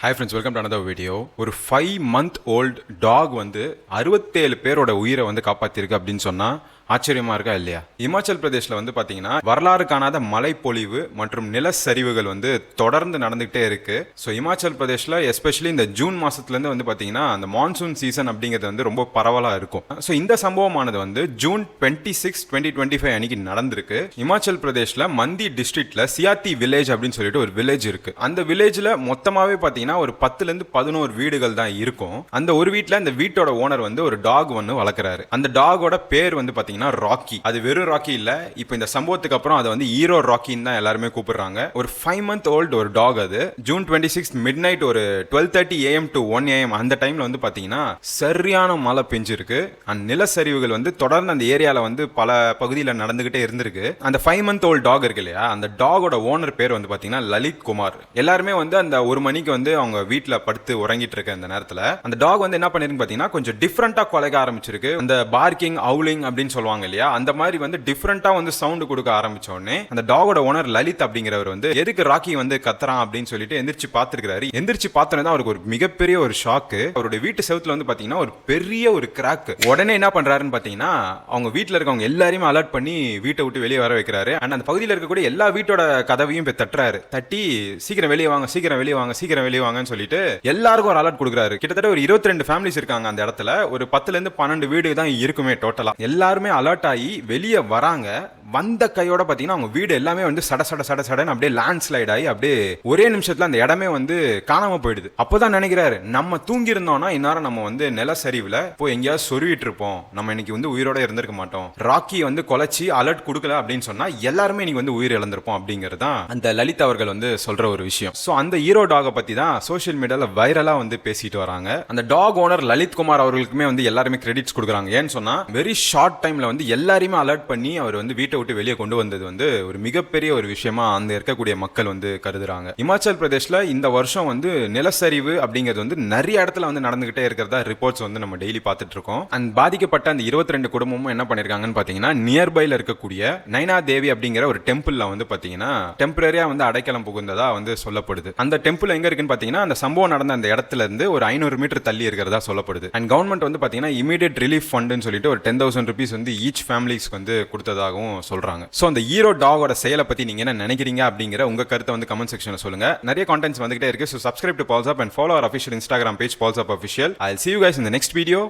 Hi friends, welcome to another video. ஒரு 5 month old talk வந்து 67 பேரோட உயிரை வந்து காப்பாற்றிருக்கு அப்படின்னு சொன்னால் ஆச்சரியமா இருக்கா இல்லையா? இமாச்சல் பிரதேஷ்ல வந்து பாத்தீங்கன்னா வரலாறு காணாத மழைப்பொழிவு மற்றும் நிலச்சரிவுகள் வந்து தொடர்ந்து நடந்துகிட்டே இருக்கு. ஸோ இமாச்சல் பிரதேஷ்ல எஸ்பெஷலி இந்த ஜூன் மாசத்துல இருந்து வந்து பாத்தீங்கன்னா அந்த மான்சூன் சீசன் அப்படிங்கிறது வந்து ரொம்ப பரவலா இருக்கும். ஸோ இந்த சம்பவமானது வந்து ஜூன் 26, 2025 அன்னைக்கு நடந்திருக்கு. இமாச்சல் பிரதேஷ்ல மந்தி டிஸ்ட்ரிக்ட்ல சியாத்தி வில்லேஜ் அப்படின்னு சொல்லிட்டு ஒரு வில்லேஜ் இருக்கு. அந்த வில்லேஜ்ல மொத்தமாவே பாத்தீங்கன்னா ஒரு 10ல இருந்து 11 வீடுகள் தான் இருக்கும். அந்த ஒரு வீட்டுல அந்த வீட்டோட ஓனர் வந்து ஒரு டாக் ஒன்று வளர்க்குறாரு. அந்த டாகோட பேர் வந்து பாத்தீங்கன்னா ராக்கி. அது வெறும் ராக்கி இல்ல, இப்போ இந்த சம்பவத்துக்கு அப்புறம் அதை வந்து ஹீரோ ராக்கின்னு தான் எல்லாருமே கூப்பிடுறாங்க. ஒரு 5 month old ஒரு டாக். அது ஜூன் 26 மிட் நைட் ஒரு 12:30 AM to 1 AM அந்த டைம்ல வந்து பாத்தீங்கன்னா சரியான மழை பெஞ்சிருக்கு. அந்த நிலச்சரிவுகள் வந்து தொடர்ந்து அந்த ஏரியால வந்து பல பகுதியில் நடந்துகிட்டே இருந்திருக்கு. அந்த 5 month old டாக் இருக்கு இல்லையா, அந்த டாகோட ஓனர் பேர் வந்து பாத்தீங்கன்னா லலித் குமார். எல்லாருமே வந்து அந்த ஒரு மணிக்கு வந்து அவங்க வீட்டுல படுத்து உறங்கிட்டு இருக்க அந்த நேரத்துல அந்த டாக் வந்து என்ன பண்ணிருக்கு பாத்தீங்கன்னா கொஞ்சம் டிஃப்ரெண்டா குலைக்க ஆரம்பிச்சிருக்கு. அந்த பார்க்கிங் அவுலிங் அப்படின்னு சொல்லுவாங்க இல்லையா, அந்த மாதிரி வந்து டிஃபரெண்டா வந்து சவுண்ட் கொடுக்க ஆரம்பிச்ச உடனே அந்த டாகோட ஓனர் லலித் அப்படிங்கிறவர் வந்து எதுக்கு ராக்கி வந்து கத்துறான் அப்படின்னு சொல்லிட்டு எந்திரிச்சு பார்த்திருக்காரு. எந்திரிச்சு பார்த்தோன்னே அவருக்கு ஒரு மிகப்பெரிய ஒரு ஷாக்கு. அவருடைய வீட்டு செவுத்துல வந்து பாத்தீங்கன்னா ஒரு பெரிய ஒரு கிராக். உடனே என்ன பண்றாருன்னு பாத்தீங்கன்னா அவங்க வீட்டுல இருக்கவங்க எல்லாரையுமே அலர்ட் பண்ணி வீட்டை விட்டு வெளியே வர வைக்கிறாரு. அண்ட் அந்த பகுதியில் இருக்கக்கூடிய எல்லா வீட்டோட கதவையும் போய் தட்டுறாரு. தட்டி சீக்கிரம் வெளியே வாங்க, சீக்கிரம் வெளியே வாங்க, சீக்கிரம் வெளியே வாங்கன்னு சொல்லிட்டு எல்லாருக்கும் ஒரு அலர்ட் கொடுக்குறாரு. கிட்டத்தட்ட ஒரு 22 ஃபேமிலிஸ் இருக்காங்க அந்த இடத்துல. ஒரு 10ல இருந்து 12 வீடு தான் இருக்குமே டோட்டலா. எல்லாருமே அலர்ட் ஆகி வெளியே வராங்க. வந்த கையோட பாத்தீங்கன்னா அவங்க வீடு எல்லாமே வந்து சட சட சட சடன்னு அப்படியே லேண்ட் ஸ்லைட் ஆகி அப்படியே ஒரே நிமிஷத்துல அந்த இடமே வந்து காணாம போயிடுது. அப்பதான் நினைக்கிறாரு, நம்ம தூங்கி இருந்தோம்னா இந்நேரம் நம்ம வந்து நிலச்சரிவுல போய் எங்கேயாவது சொருவிட்டு இருப்போம், நம்ம இன்னைக்கு வந்து உயிரோட இருந்திருக்க மாட்டோம். ராக்கி வந்து கொலைச்சி அலர்ட் கொடுக்கல அப்படின்னு சொன்னா எல்லாருமே இன்னைக்கு வந்து உயிர் இழந்திருப்போம் அப்படிங்கிறது தான் அந்த லலித் அவர்கள் வந்து சொல்ற ஒரு விஷயம். சோ அந்த ஹீரோ டாகை பத்தி தான் சோசியல் மீடியால வைரலா வந்து பேசிட்டு வராங்க. அந்த டாக் ஓனர் லலித் குமார் அவர்களுக்குமே வந்து எல்லாருமே கிரெடிட்ஸ் கொடுக்குறாங்க. ஏன்னு சொன்னா வெரி ஷார்ட் டைம்ல வந்து எல்லாரையுமே அலர்ட் பண்ணி அவர் வந்து வீட்டை விட்டு வெளியே கொண்டு வந்தது வந்து ஒரு மிகப்பெரிய ஒரு விஷயமா அந்த இருக்கக்கூடிய மக்கள் வந்து கருதுறாங்க. இமாச்சல் பிரதேஷ்ல இந்த வருஷம் வந்து நிலச்சரிவு அப்படிங்கிறது வந்து நிறைய இடத்துல வந்து நடந்துகிட்டே இருக்கிறதா ரிப்போர்ட்ஸ் வந்து நம்ம டெய்லி பார்த்துட்டு இருக்கோம். அந்த பாதிக்கப்பட்ட அந்த 22 குடும்பமும் என்ன பண்ணிருக்காங்கன்னு பாத்தீங்கன்னா நியர்பைல இருக்கக்கூடிய நைனா தேவி அப்படிங்கிற ஒரு டெம்பிள்ல வந்து பாத்தீங்கன்னா டெம்பரரியா வந்து அடைக்கலம் புகுந்ததா வந்து சொல்லப்படுது. அந்த டெம்பிள் எங்க இருக்குன்னு பாத்தீங்கன்னா அந்த சம்பவம் நடந்த அந்த இடத்துல இருந்து ஒரு 500 மீட்டர் தள்ளி இருக்கிறதா சொல்லப்படுது. அண்ட் கவர்மெண்ட் வந்து பாத்தீங்கன்னா இமீடியட் ரிலீஃப் ஃபண்ட்னு சொல்லிட்டு ஒரு 10,000 rupees வந்து ஈச் ஃபேமிலிஸ்க்கு வந்து கொடுத்ததாகவும் சொல்றாங்க. சோ அந்த ஹீரோ டாகோட செயலை பத்தி நீங்க என்ன நினைக்கிறீங்க அப்படிங்கிற உங்க கருத்தை வந்து கமெண்ட் செக்ஷன்ல சொல்லுங்க. நிறைய கான்டென்ட்ஸ் வந்துகிட்டே இருக்கு. So subscribe to Pulse Up and follow our official Instagram page Pulse Up Official. I'll see you guys in the next video.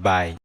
Bye.